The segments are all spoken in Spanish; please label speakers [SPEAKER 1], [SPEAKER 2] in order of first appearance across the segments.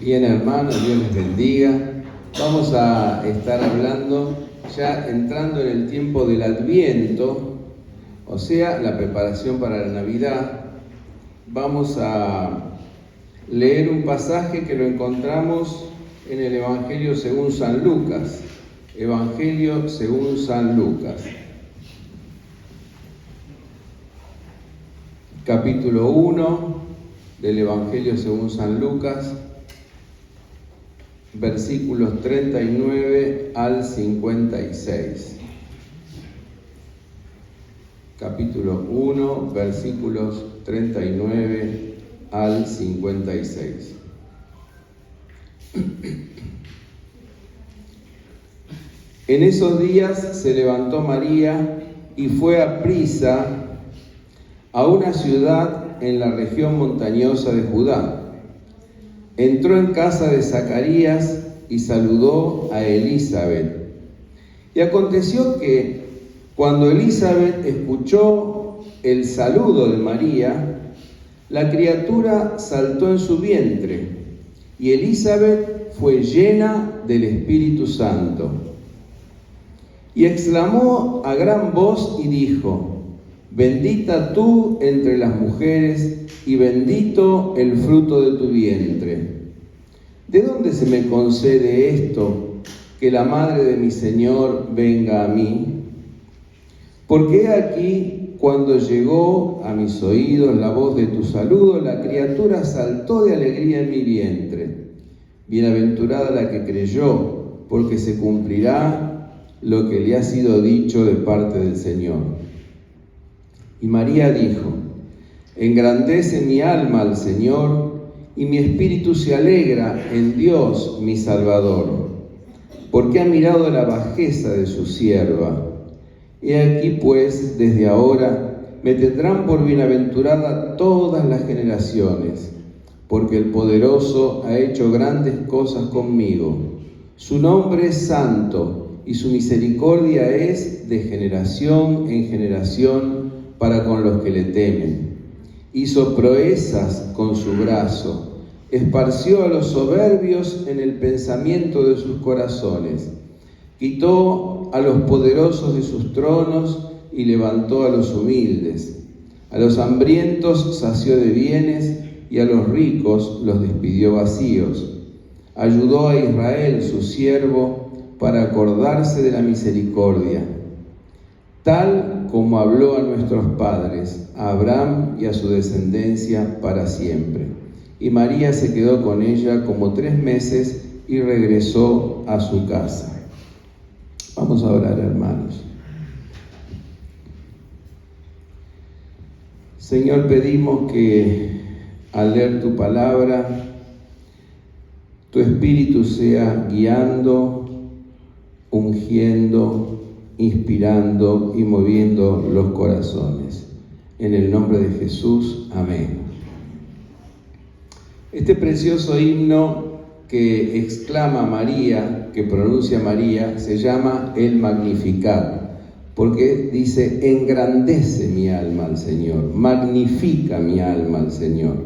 [SPEAKER 1] Bien, hermanos, Dios les bendiga. Vamos a estar hablando, ya entrando en el tiempo del Adviento, o sea, la preparación para la Navidad. Vamos a leer un pasaje que lo encontramos en el Evangelio según San Lucas. Evangelio según San Lucas. Capítulo 1 del Evangelio según San Lucas, versículos 39 al 56. Capítulo 1, versículos 39 al 56. En esos días se levantó María y fue aprisa a una ciudad en la región montañosa de Judá. Entró en casa de Zacarías y saludó a Elizabeth. Y aconteció que cuando Elizabeth escuchó el saludo de María, la criatura saltó en su vientre, y Elizabeth fue llena del Espíritu Santo. Y exclamó a gran voz y dijo: Bendita tú entre las mujeres, y bendito el fruto de tu vientre. ¿De dónde se me concede esto, que la madre de mi Señor venga a mí? Porque he aquí, cuando llegó a mis oídos la voz de tu saludo, la criatura saltó de alegría en mi vientre. Bienaventurada la que creyó, porque se cumplirá lo que le ha sido dicho de parte del Señor. Y María dijo: Engrandece mi alma al Señor, y mi espíritu se alegra en Dios mi Salvador, porque ha mirado la bajeza de su sierva. He aquí pues, desde ahora me tendrán por bienaventurada todas las generaciones, porque el Poderoso ha hecho grandes cosas conmigo. Su nombre es santo, y su misericordia es de generación en generación para con los que le temen. Hizo proezas con su brazo, esparció a los soberbios en el pensamiento de sus corazones, quitó a los poderosos de sus tronos y levantó a los humildes. A los hambrientos sació de bienes y a los ricos los despidió vacíos. Ayudó a Israel, su siervo, para acordarse de la misericordia, tal como habló a nuestros padres, a Abraham y a su descendencia para siempre. Y María se quedó con ella como 3 meses y regresó a su casa. Vamos a orar, hermanos. Señor, pedimos que al leer tu palabra, tu Espíritu sea guiando, ungiendo, inspirando y moviendo los corazones. En el nombre de Jesús, amén. Este precioso himno que exclama María, que pronuncia María, se llama el Magnificat, porque dice: engrandece mi alma al Señor, magnifica mi alma al Señor.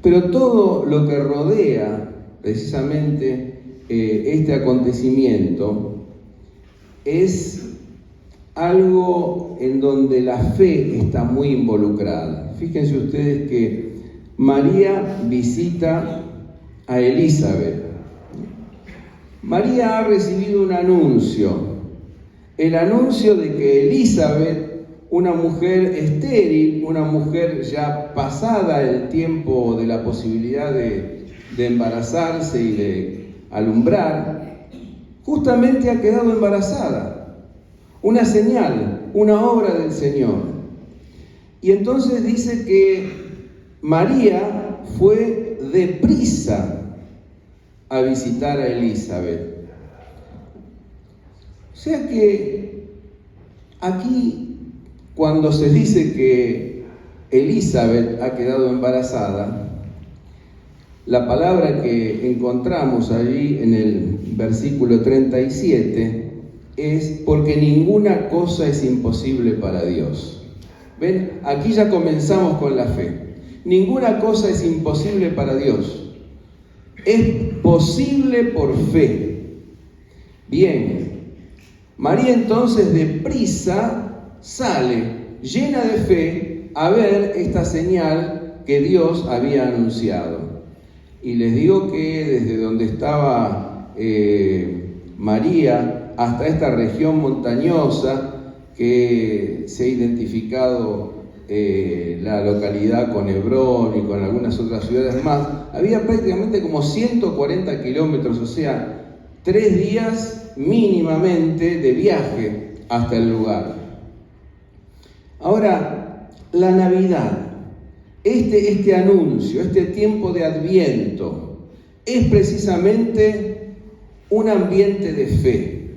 [SPEAKER 1] Pero todo lo que rodea precisamente este acontecimiento es algo en donde la fe está muy involucrada. Fíjense ustedes que María visita a Elizabeth. María ha recibido un anuncio, el anuncio de que Elizabeth, una mujer estéril, una mujer ya pasada el tiempo de la posibilidad de embarazarse y de alumbrar, justamente ha quedado embarazada. Una señal, una obra del Señor. Y entonces dice que María fue deprisa a visitar a Elizabeth. O sea que aquí, cuando se dice que Elizabeth ha quedado embarazada, la palabra que encontramos allí en el versículo 37 es: porque ninguna cosa es imposible para Dios. ¿Ven? Aquí ya comenzamos con la fe. Ninguna cosa es imposible para Dios. Es posible por fe. Bien, María entonces deprisa sale, llena de fe, a ver esta señal que Dios había anunciado. Y les digo que desde donde estaba María hasta esta región montañosa, que se ha identificado la localidad con Hebrón y con algunas otras ciudades más, había prácticamente como 140 kilómetros, o sea, 3 días mínimamente de viaje hasta el lugar. Ahora, la Navidad, este anuncio, este tiempo de Adviento, es precisamente un ambiente de fe.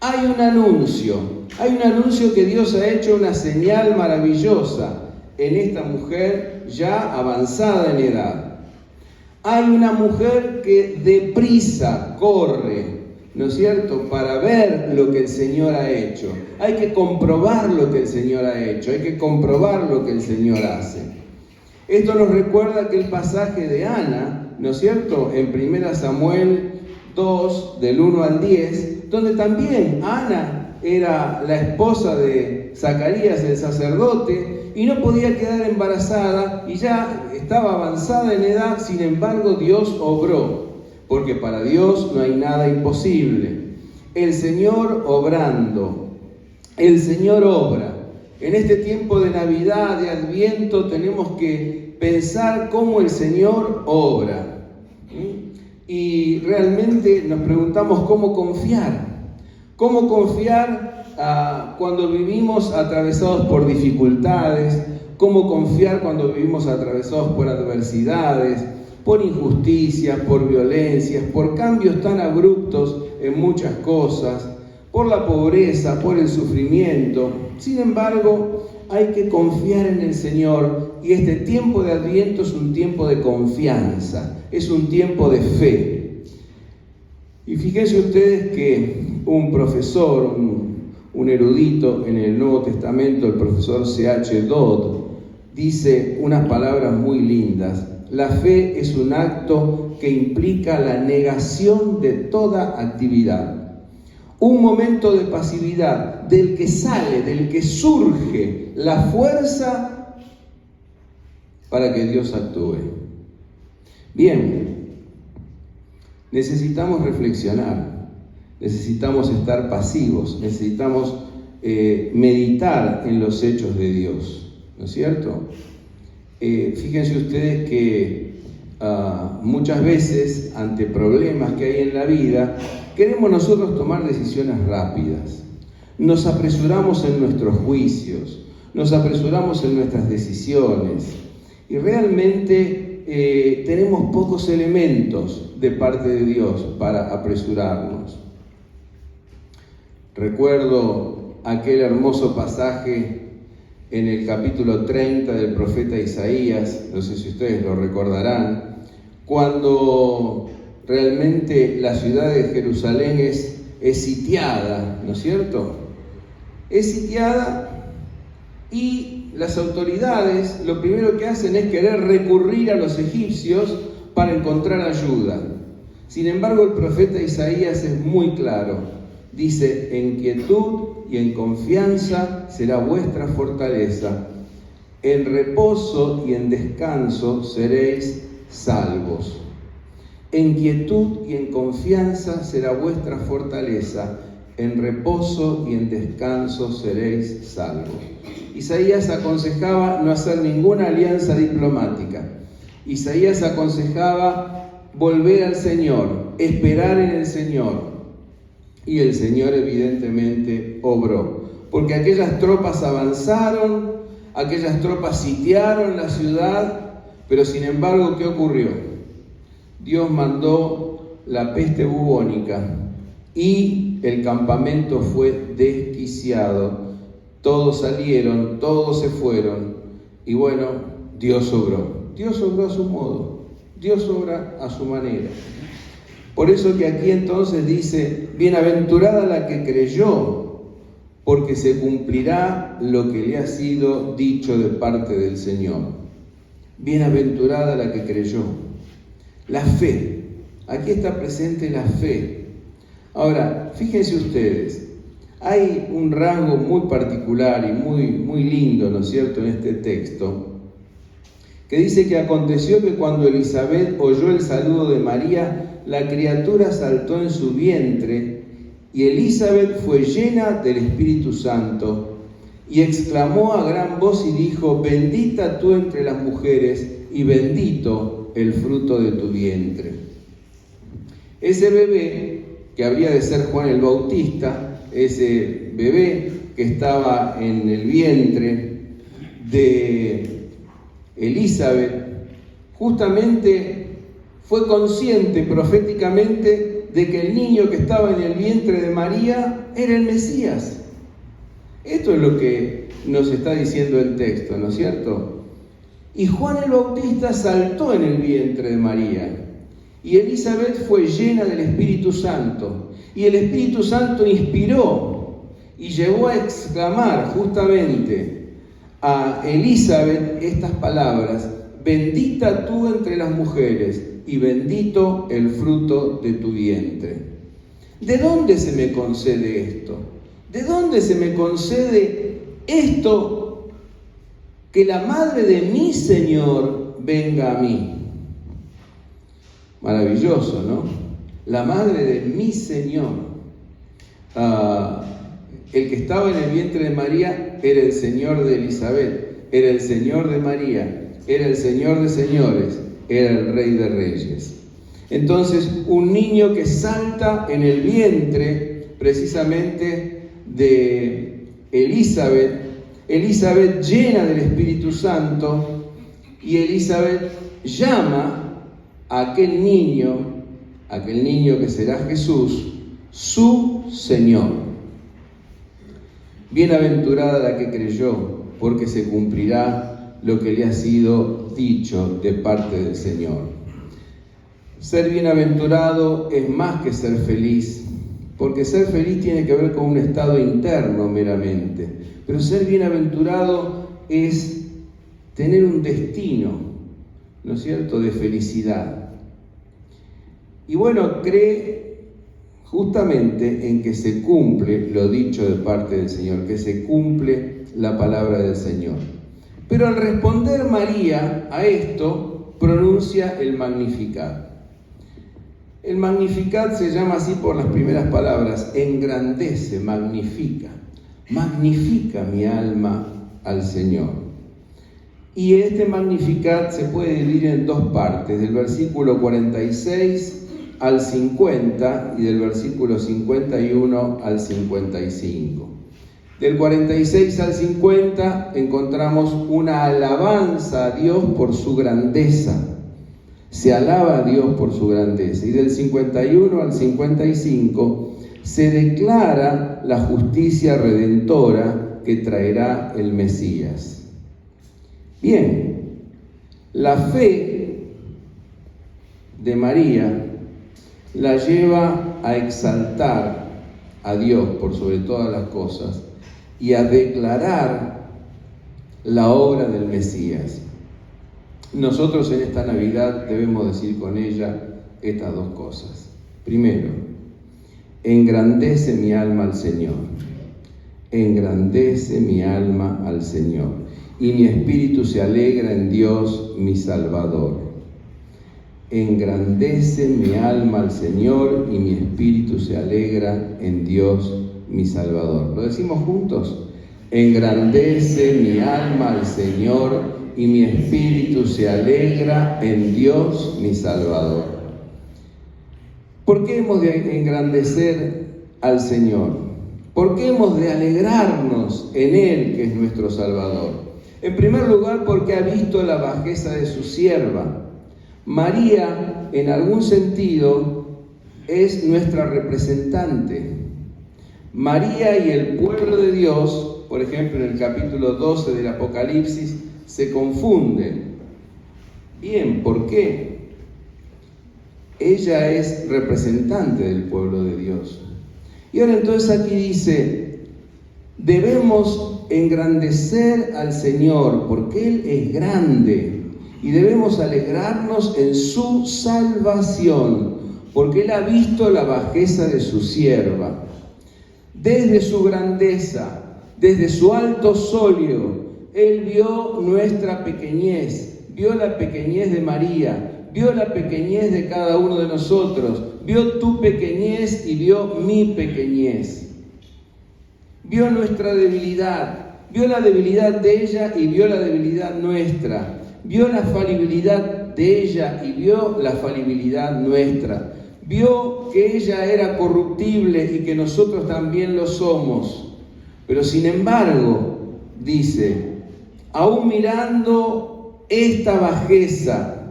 [SPEAKER 1] Hay un anuncio que Dios ha hecho, una señal maravillosa en esta mujer ya avanzada en edad. Hay una mujer que deprisa corre, ¿no es cierto?, para ver lo que el Señor ha hecho. Hay que comprobar lo que el Señor ha hecho, hay que comprobar lo que el Señor hace. Esto nos recuerda aquel pasaje de Ana, ¿no es cierto?, en 1 Samuel 2, del 1 al 10, donde también Ana era la esposa de Zacarías, el sacerdote, y no podía quedar embarazada y ya estaba avanzada en edad. Sin embargo, Dios obró, porque para Dios no hay nada imposible. El Señor obrando, el Señor obra. En este tiempo de Navidad, de Adviento, tenemos que pensar cómo el Señor obra. Y realmente nos preguntamos cómo confiar. ¿Cómo confiar cuando vivimos atravesados por dificultades? ¿Cómo confiar cuando vivimos atravesados por adversidades, por injusticias, por violencias, por cambios tan abruptos en muchas cosas, por la pobreza, por el sufrimiento? Sin embargo, hay que confiar en el Señor, y este tiempo de Adviento es un tiempo de confianza, es un tiempo de fe. Y fíjense ustedes que un profesor, un erudito en el Nuevo Testamento, el profesor C.H. Dodd, dice unas palabras muy lindas. La fe es un acto que implica la negación de toda actividad. Un momento de pasividad del que sale, del que surge la fuerza para que Dios actúe. Bien, necesitamos reflexionar, necesitamos estar pasivos, necesitamos meditar en los hechos de Dios, ¿no es cierto? Fíjense ustedes que muchas veces, ante problemas que hay en la vida, queremos nosotros tomar decisiones rápidas. Nos apresuramos en nuestros juicios, nos apresuramos en nuestras decisiones, y realmente tenemos pocos elementos de parte de Dios para apresurarnos. Recuerdo aquel hermoso pasaje en el capítulo 30 del profeta Isaías, no sé si ustedes lo recordarán, cuando realmente la ciudad de Jerusalén es sitiada, ¿no es cierto? Es sitiada, y las autoridades lo primero que hacen es querer recurrir a los egipcios para encontrar ayuda. Sin embargo, el profeta Isaías es muy claro. Dice: en quietud y en confianza será vuestra fortaleza. En reposo y en descanso seréis salvos. En quietud y en confianza será vuestra fortaleza. En reposo y en descanso seréis salvos. Isaías aconsejaba no hacer ninguna alianza diplomática. Isaías aconsejaba volver al Señor, esperar en el Señor. Y el Señor evidentemente obró, porque aquellas tropas avanzaron, aquellas tropas sitiaron la ciudad, pero sin embargo, ¿qué ocurrió? Dios mandó la peste bubónica y el campamento fue desquiciado. Todos salieron, todos se fueron, y bueno, Dios obró. Dios obró a su modo, Dios obra a su manera. Por eso que aquí entonces dice: bienaventurada la que creyó, porque se cumplirá lo que le ha sido dicho de parte del Señor. Bienaventurada la que creyó. La fe Aquí está presente la fe. Ahora, fíjense ustedes, hay un rasgo muy particular y muy lindo, ¿no es cierto?, en este texto, que dice que aconteció que cuando Elisabet oyó el saludo de María, la criatura saltó en su vientre, y Elisabet fue llena del Espíritu Santo, y exclamó a gran voz y dijo: bendita tú entre las mujeres, y bendito el fruto de tu vientre. Ese bebé, que habría de ser Juan el Bautista, ese bebé que estaba en el vientre de Elisabet, justamente fue consciente proféticamente de que el niño que estaba en el vientre de María era el Mesías. Esto es lo que nos está diciendo el texto, ¿no es cierto? Y Juan el Bautista saltó en el vientre de María, y Elisabet fue llena del Espíritu Santo, y el Espíritu Santo inspiró y llevó a exclamar justamente a Elisabet estas palabras: bendita tú entre las mujeres, y bendito el fruto de tu vientre. ¿De dónde se me concede esto? ¿De dónde se me concede esto, que la madre de mi Señor venga a mí? Maravilloso, ¿no? La madre de mi Señor. El que estaba en el vientre de María era el Señor de Elisabet, era el Señor de María, era el Señor de señores, era el Rey de reyes. Entonces, un niño que salta en el vientre precisamente de Elisabet, Elisabet llena del Espíritu Santo, y Elisabet llama a aquel niño que será Jesús, su Señor. Bienaventurada la que creyó, porque se cumplirá lo que le ha sido dicho de parte del Señor. Ser bienaventurado es más que ser feliz, porque ser feliz tiene que ver con un estado interno meramente, pero ser bienaventurado es tener un destino, ¿no es cierto?, de felicidad. Y bueno, cree justamente en que se cumple lo dicho de parte del Señor, que se cumple la palabra del Señor. Pero al responder María a esto, pronuncia el Magnificat. El Magnificat se llama así por las primeras palabras: engrandece, magnifica. Magnifica mi alma al Señor. Y este Magnificat se puede dividir en dos partes, del versículo 46 al 50 y del versículo 51 al 55. Del 46 al 50 encontramos una alabanza a Dios por su grandeza. Se alaba a Dios por su grandeza. Y del 51 al 55 se declara la justicia redentora que traerá el Mesías. Bien, la fe de María la lleva a exaltar a Dios por sobre todas las cosas y a declarar la obra del Mesías. Nosotros en esta Navidad debemos decir con ella estas dos cosas. Primero, engrandece mi alma al Señor. Engrandece mi alma al Señor. Y mi espíritu se alegra en Dios, mi Salvador. Engrandece mi alma al Señor y mi espíritu se alegra en Dios, mi Salvador. ¿Lo decimos juntos? Engrandece mi alma al Señor y mi espíritu se alegra en Dios, mi Salvador. ¿Por qué hemos de engrandecer al Señor? ¿Por qué hemos de alegrarnos en Él, que es nuestro Salvador? En primer lugar, porque ha visto la bajeza de su sierva. María, en algún sentido, es nuestra representante. María y el pueblo de Dios, por ejemplo, en el capítulo 12 del Apocalipsis, se confunden. Bien, ¿por qué? Ella es representante del pueblo de Dios. Y ahora entonces aquí dice, debemos engrandecer al Señor porque Él es grande y debemos alegrarnos en su salvación, porque Él ha visto la bajeza de su sierva. Desde su grandeza, desde su alto solio, Él vio nuestra pequeñez, vio la pequeñez de María, vio la pequeñez de cada uno de nosotros, vio tu pequeñez y vio mi pequeñez. Vio nuestra debilidad, vio la debilidad de ella y vio la debilidad nuestra. Vio la falibilidad de ella y vio la falibilidad nuestra. Vio que ella era corruptible y que nosotros también lo somos. Pero sin embargo, dice, aún mirando esta bajeza,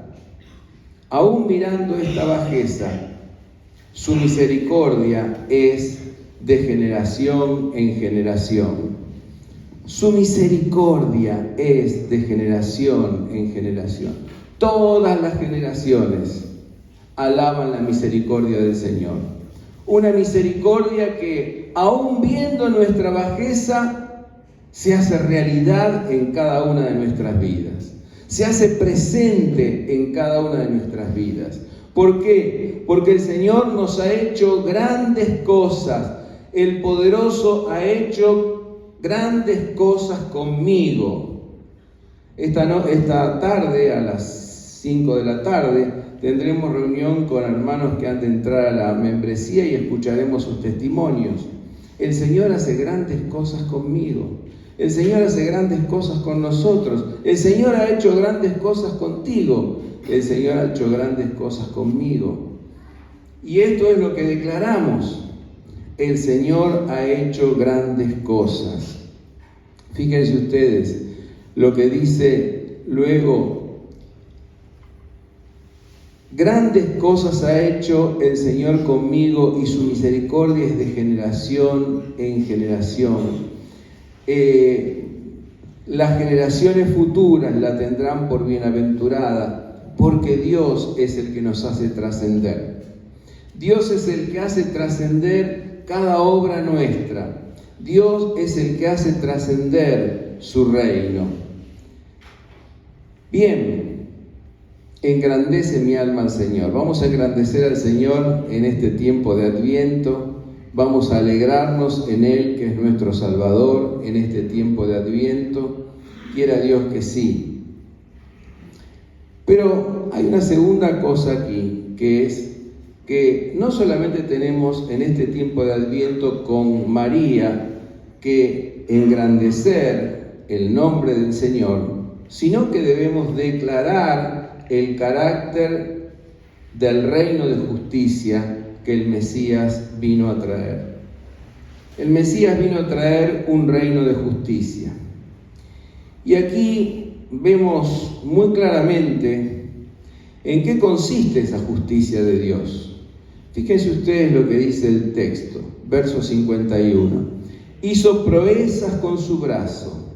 [SPEAKER 1] su misericordia es de generación en generación. Su misericordia es de generación en generación. Todas las generaciones alaban la misericordia del Señor. Una misericordia que, aún viendo nuestra bajeza, se hace realidad en cada una de nuestras vidas. Se hace presente en cada una de nuestras vidas. ¿Por qué? Porque el Señor nos ha hecho grandes cosas. El poderoso ha hecho grandes cosas conmigo. Esta tarde, a las 5 de la tarde, tendremos reunión con hermanos que han de entrar a la membresía y escucharemos sus testimonios. El Señor hace grandes cosas conmigo. El Señor hace grandes cosas con nosotros. El Señor ha hecho grandes cosas contigo. El Señor ha hecho grandes cosas conmigo. Y esto es lo que declaramos. El Señor ha hecho grandes cosas. Fíjense ustedes lo que dice luego. Grandes cosas ha hecho el Señor conmigo y su misericordia es de generación en generación. Las generaciones futuras la tendrán por bienaventurada, porque Dios es el que nos hace trascender. Dios es el que hace trascender cada obra nuestra. Dios es el que hace trascender su reino. Bien, engrandece mi alma al Señor. Vamos a engrandecer al Señor en este tiempo de Adviento. Vamos a alegrarnos en Él, que es nuestro Salvador, en este tiempo de Adviento. Quiera Dios que sí. Pero hay una segunda cosa aquí, que es que no solamente tenemos en este tiempo de Adviento con María que engrandecer el nombre del Señor, sino que debemos declarar el carácter del reino de justicia que el Mesías vino a traer. El Mesías vino a traer un reino de justicia. Y aquí vemos muy claramente en qué consiste esa justicia de Dios. Fíjense ustedes lo que dice el texto, verso 51. Hizo proezas con su brazo,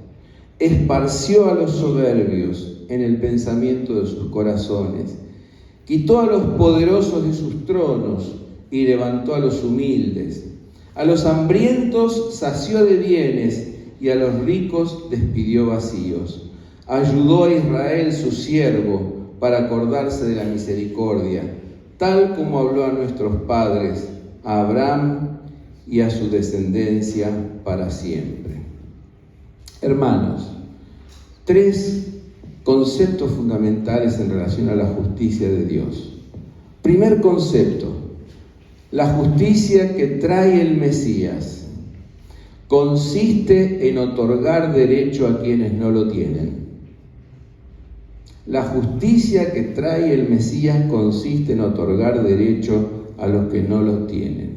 [SPEAKER 1] esparció a los soberbios en el pensamiento de sus corazones, quitó a los poderosos de sus tronos y levantó a los humildes. A los hambrientos sació de bienes y a los ricos despidió vacíos. Ayudó a Israel su siervo para acordarse de la misericordia, tal como habló a nuestros padres, a Abraham y a su descendencia para siempre. Hermanos, 3 conceptos fundamentales en relación a la justicia de Dios. Primer concepto, la justicia que trae el Mesías consiste en otorgar derecho a quienes no lo tienen. La justicia que trae el Mesías consiste en otorgar derecho a los que no lo tienen.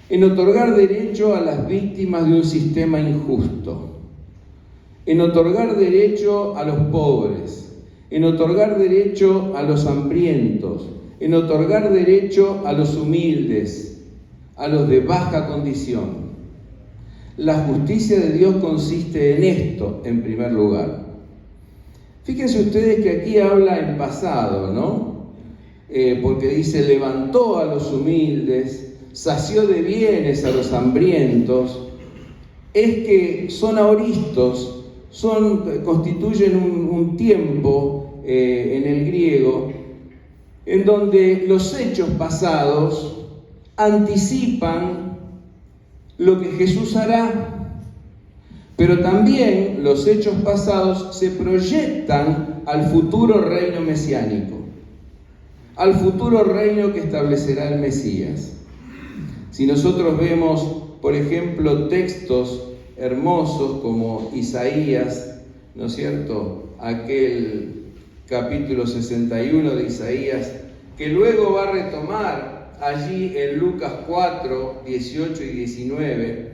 [SPEAKER 1] En otorgar derecho a las víctimas de un sistema injusto. En otorgar derecho a los pobres. En otorgar derecho a los hambrientos. En otorgar derecho a los humildes, a los de baja condición. La justicia de Dios consiste en esto, en primer lugar. Fíjense ustedes que aquí habla en pasado, ¿no? Porque dice, levantó a los humildes, sació de bienes a los hambrientos. Es que son aoristos, constituyen un tiempo en el griego en donde los hechos pasados anticipan lo que Jesús hará, pero también los hechos pasados se proyectan al futuro reino mesiánico, al futuro reino que establecerá el Mesías. Si nosotros vemos, por ejemplo, textos hermosos como Isaías, ¿no es cierto? Aquel capítulo 61 de Isaías, que luego va a retomar allí en Lucas 4, 18 y 19,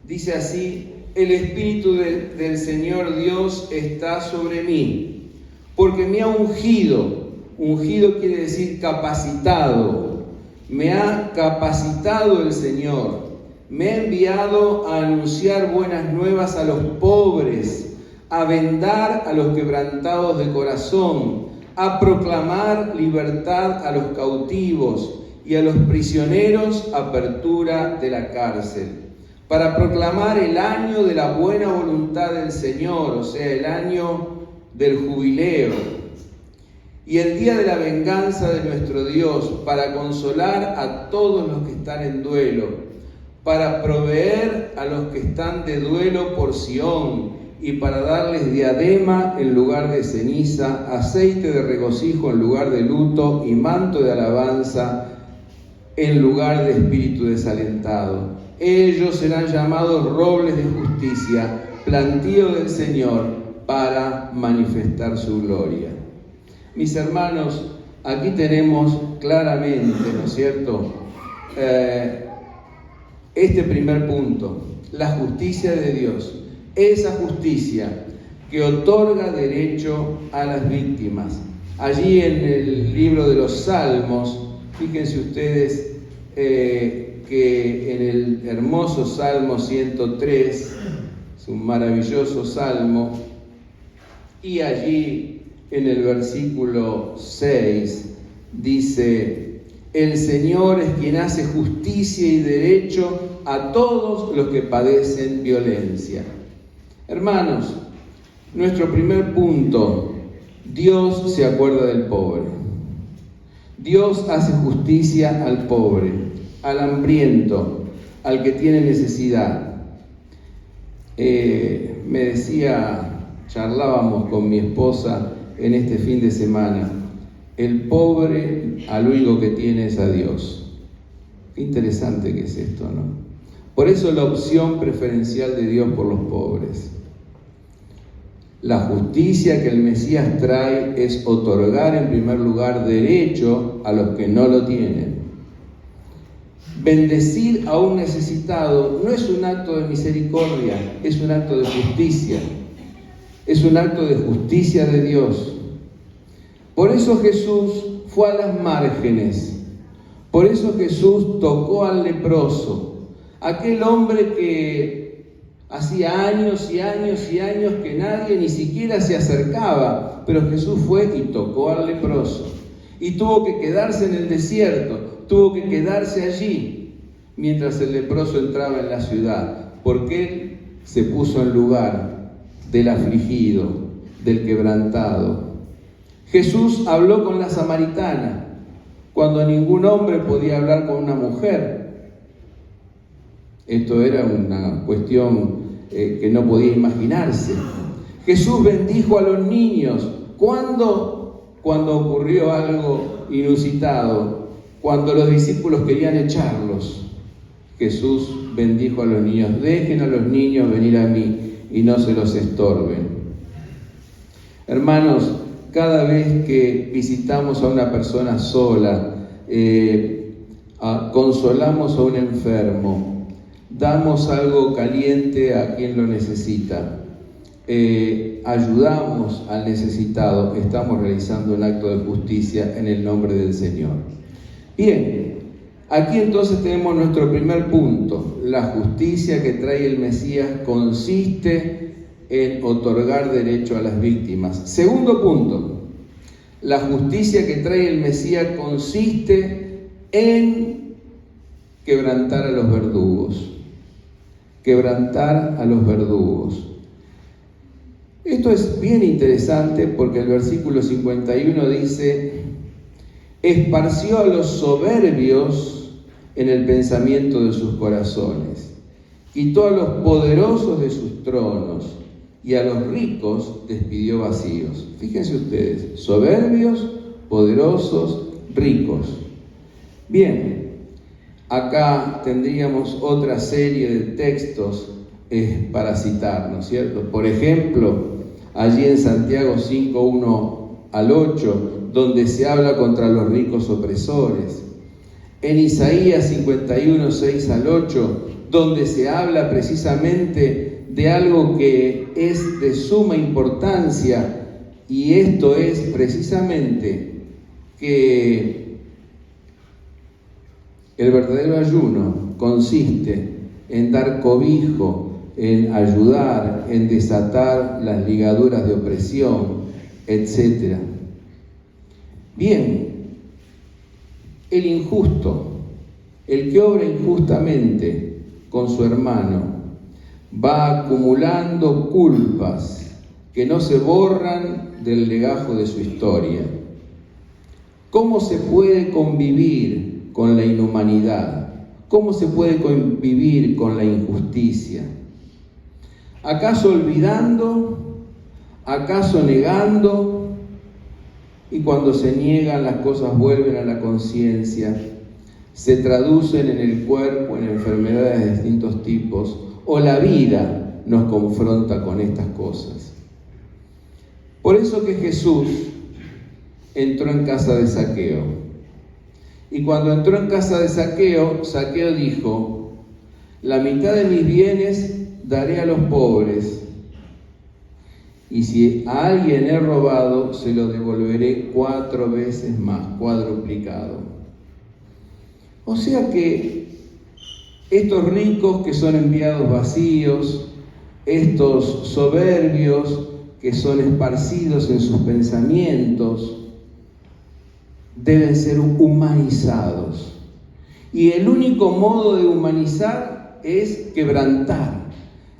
[SPEAKER 1] dice así: el Espíritu del Señor Dios está sobre mí, porque me ha ungido. Ungido quiere decir capacitado. Me ha capacitado el Señor. Me ha enviado a anunciar buenas nuevas a los pobres, a vendar a los quebrantados de corazón, a proclamar libertad a los cautivos y a los prisioneros apertura de la cárcel, para proclamar el año de la buena voluntad del Señor, o sea, el año del jubileo, y el día de la venganza de nuestro Dios, para consolar a todos los que están en duelo, para proveer a los que están de duelo por Sión, y para darles diadema en lugar de ceniza, aceite de regocijo en lugar de luto, y manto de alabanza en lugar de espíritu desalentado. Ellos serán llamados robles de justicia, plantío del Señor, para manifestar su gloria. Mis hermanos, aquí tenemos claramente, ¿no es cierto?, este primer punto, la justicia de Dios, esa justicia que otorga derecho a las víctimas. Allí en el libro de los Salmos, fíjense ustedes que en el hermoso Salmo 103, es un maravilloso salmo, y allí en el versículo 6 dice: el Señor es quien hace justicia y derecho a todos los que padecen violencia. Hermanos, nuestro primer punto: Dios se acuerda del pobre. Dios hace justicia al pobre, al hambriento, al que tiene necesidad. Me decía, charlábamos con mi esposa en este fin de semana, el pobre al único que tiene es a Dios. Qué interesante que es esto, ¿no? Por eso la opción preferencial de Dios por los pobres. La justicia que el Mesías trae es otorgar en primer lugar derecho a los que no lo tienen. Bendecir a un necesitado no es un acto de misericordia, es un acto de justicia. Es un acto de justicia de Dios. Por eso Jesús fue a las márgenes. Por eso Jesús tocó al leproso, aquel hombre que hacía años y años y años que nadie ni siquiera se acercaba, pero Jesús fue y tocó al leproso. Y tuvo que quedarse en el desierto, tuvo que quedarse allí, mientras el leproso entraba en la ciudad, porque él se puso en lugar del afligido, del quebrantado. Jesús habló con la samaritana, cuando ningún hombre podía hablar con una mujer. Esto era una cuestión que no podía imaginarse. Jesús bendijo a los niños. ¿Cuándo? Cuando ocurrió algo inusitado, cuando los discípulos querían echarlos. Jesús bendijo a los niños. Dejen a los niños venir a mí y no se los estorben. Hermanos, cada vez que visitamos a una persona sola, consolamos a un enfermo, damos algo caliente a quien lo necesita, ayudamos al necesitado, estamos realizando un acto de justicia en el nombre del Señor. Bien, aquí entonces tenemos nuestro primer punto. La justicia que trae el Mesías consiste en otorgar derecho a las víctimas. Segundo punto, la justicia que trae el Mesías consiste en quebrantar a los verdugos. Quebrantar a los verdugos. Esto es bien interesante porque el versículo 51 dice: esparció a los soberbios en el pensamiento de sus corazones, quitó a los poderosos de sus tronos y a los ricos despidió vacíos. Fíjense ustedes, soberbios, poderosos, ricos. Bien, acá tendríamos otra serie de textos para citar, ¿no es cierto? Por ejemplo, allí en Santiago 5, 1 al 8, donde se habla contra los ricos opresores. En Isaías 51, 6 al 8, donde se habla precisamente de algo que es de suma importancia, y esto es precisamente que el verdadero ayuno consiste en dar cobijo, en ayudar, en desatar las ligaduras de opresión, etc. Bien, el injusto, el que obra injustamente con su hermano, va acumulando culpas que no se borran del legajo de su historia. ¿Cómo se puede convivir con la inhumanidad? ¿Cómo se puede convivir con la injusticia? ¿Acaso olvidando? ¿Acaso negando? Y cuando se niegan, las cosas vuelven a la conciencia, se traducen en el cuerpo en enfermedades de distintos tipos, o la vida nos confronta con estas cosas. Por eso que Jesús entró en casa de Zaqueo. Y cuando entró en casa de Zaqueo, Zaqueo dijo: la mitad de mis bienes daré a los pobres, y si a alguien he robado, se lo devolveré 4 veces más, cuadruplicado. O sea que estos ricos que son enviados vacíos, estos soberbios que son esparcidos en sus pensamientos, deben ser humanizados. Y el único modo de humanizar es quebrantar.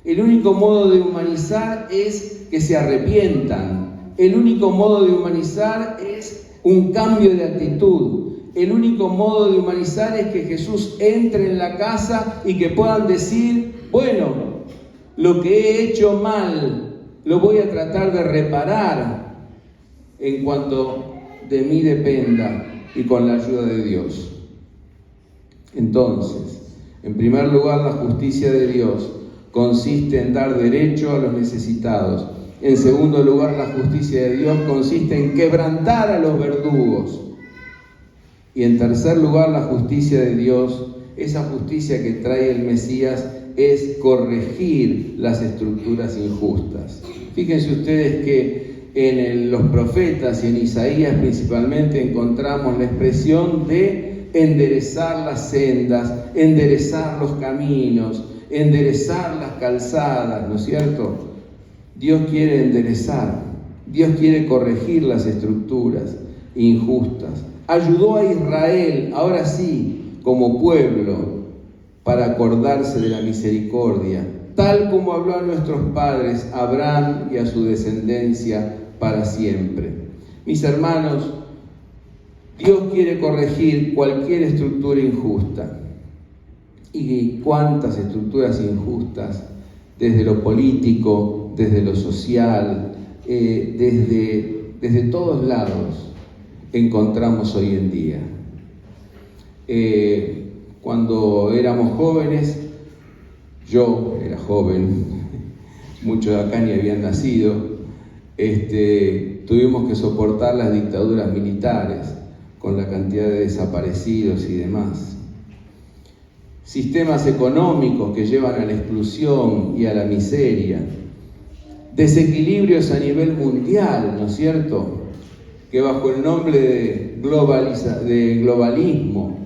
[SPEAKER 1] El único modo de humanizar es que se arrepientan. El único modo de humanizar es un cambio de actitud. El único modo de humanizar es que Jesús entre en la casa y que puedan decir: bueno, lo que he hecho mal lo voy a tratar de reparar en cuanto de mí dependa y con la ayuda de Dios. Entonces, en primer lugar, la justicia de Dios consiste en dar derecho a los necesitados. En segundo lugar, la justicia de Dios consiste en quebrantar a los verdugos. Y en tercer lugar, la justicia de Dios, esa justicia que trae el Mesías, es corregir las estructuras injustas. Fíjense ustedes que en los profetas y en Isaías principalmente encontramos la expresión de enderezar las sendas, enderezar los caminos, enderezar las calzadas, ¿no es cierto? Dios quiere enderezar, Dios quiere corregir las estructuras injustas. Ayudó a Israel, ahora sí, como pueblo, para acordarse de la misericordia, tal como habló a nuestros padres, a Abraham y a su descendencia para siempre. Mis hermanos, Dios quiere corregir cualquier estructura injusta. ¿Y cuántas estructuras injustas? Desde lo político, desde lo social, desde todos lados encontramos hoy en día. Cuando éramos jóvenes, yo era joven, muchos de acá ni habían nacido, tuvimos que soportar las dictaduras militares con la cantidad de desaparecidos y demás. Sistemas económicos que llevan a la exclusión y a la miseria. Desequilibrios a nivel mundial, ¿no es cierto?, que bajo el nombre de globalismo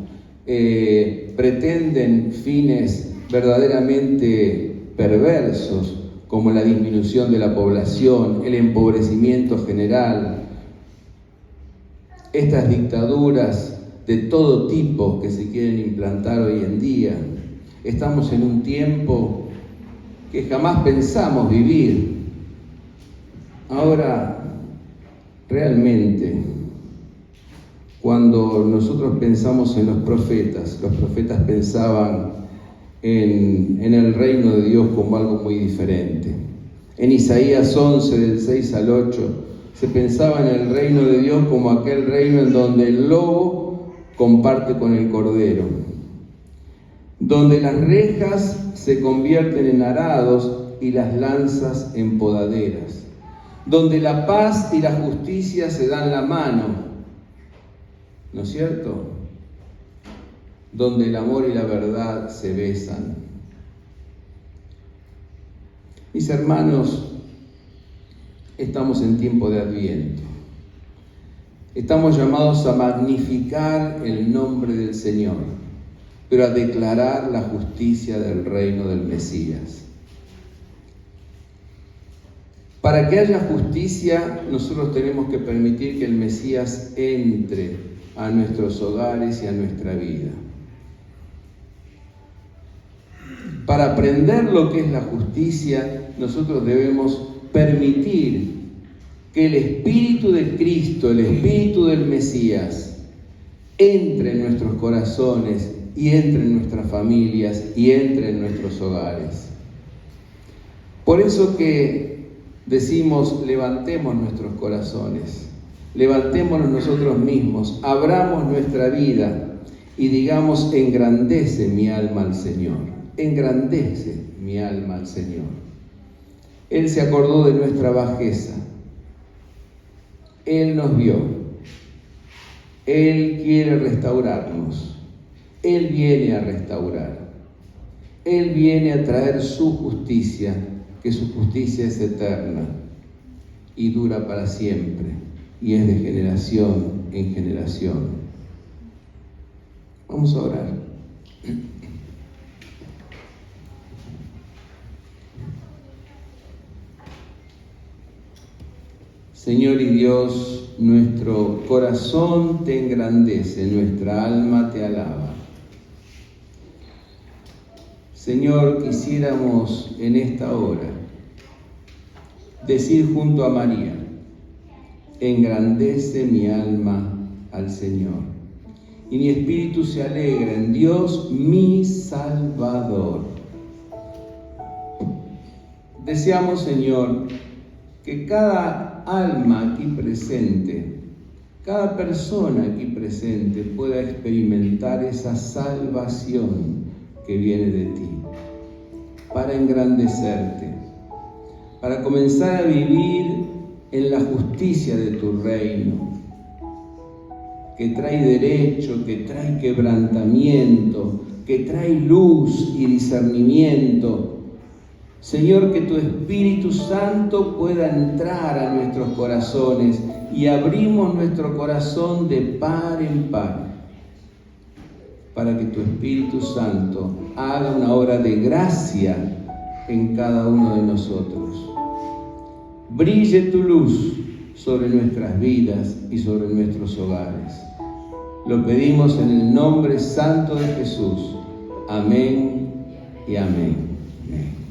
[SPEAKER 1] pretenden fines verdaderamente perversos, como la disminución de la población, el empobrecimiento general. Estas dictaduras de todo tipo que se quieren implantar hoy en día. Estamos en un tiempo que jamás pensamos vivir. Ahora, realmente, Cuando nosotros pensamos en los profetas pensaban en el reino de Dios como algo muy diferente. En Isaías 11, del 6 al 8, se pensaba en el reino de Dios como aquel reino en donde el lobo comparte con el cordero, donde las rejas se convierten en arados y las lanzas en podaderas, donde la paz y la justicia se dan la mano, ¿no es cierto? Donde el amor y la verdad se besan. Mis hermanos, estamos en tiempo de Adviento. Estamos llamados a magnificar el nombre del Señor, pero a declarar la justicia del reino del Mesías. Para que haya justicia, nosotros tenemos que permitir que el Mesías entre a nuestros hogares y a nuestra vida. Para aprender lo que es la justicia, nosotros debemos permitir que el Espíritu de Cristo, el Espíritu del Mesías, entre en nuestros corazones y entre en nuestras familias y entre en nuestros hogares. Por eso que decimos, levantemos nuestros corazones, levantémonos nosotros mismos, abramos nuestra vida y digamos, engrandece mi alma al Señor, engrandece mi alma al Señor. Él se acordó de nuestra bajeza, Él nos vio, Él quiere restaurarnos, Él viene a restaurar, Él viene a traer su justicia, que su justicia es eterna y dura para siempre y es de generación en generación. Vamos a orar. Señor y Dios, nuestro corazón te engrandece, nuestra alma te alaba. Señor, quisiéramos en esta hora decir junto a María, engrandece mi alma al Señor, y mi espíritu se alegra en Dios mi Salvador. Deseamos, Señor, que cada alma aquí presente, cada persona aquí presente pueda experimentar esa salvación que viene de ti, para engrandecerte, para comenzar a vivir en la justicia de tu reino, que trae derecho, que trae quebrantamiento, que trae luz y discernimiento. Señor, que tu Espíritu Santo pueda entrar a nuestros corazones y abrimos nuestro corazón de par en par, para que tu Espíritu Santo haga una obra de gracia en cada uno de nosotros. Brille tu luz sobre nuestras vidas y sobre nuestros hogares. Lo pedimos en el nombre santo de Jesús. Amén y amén. Amén.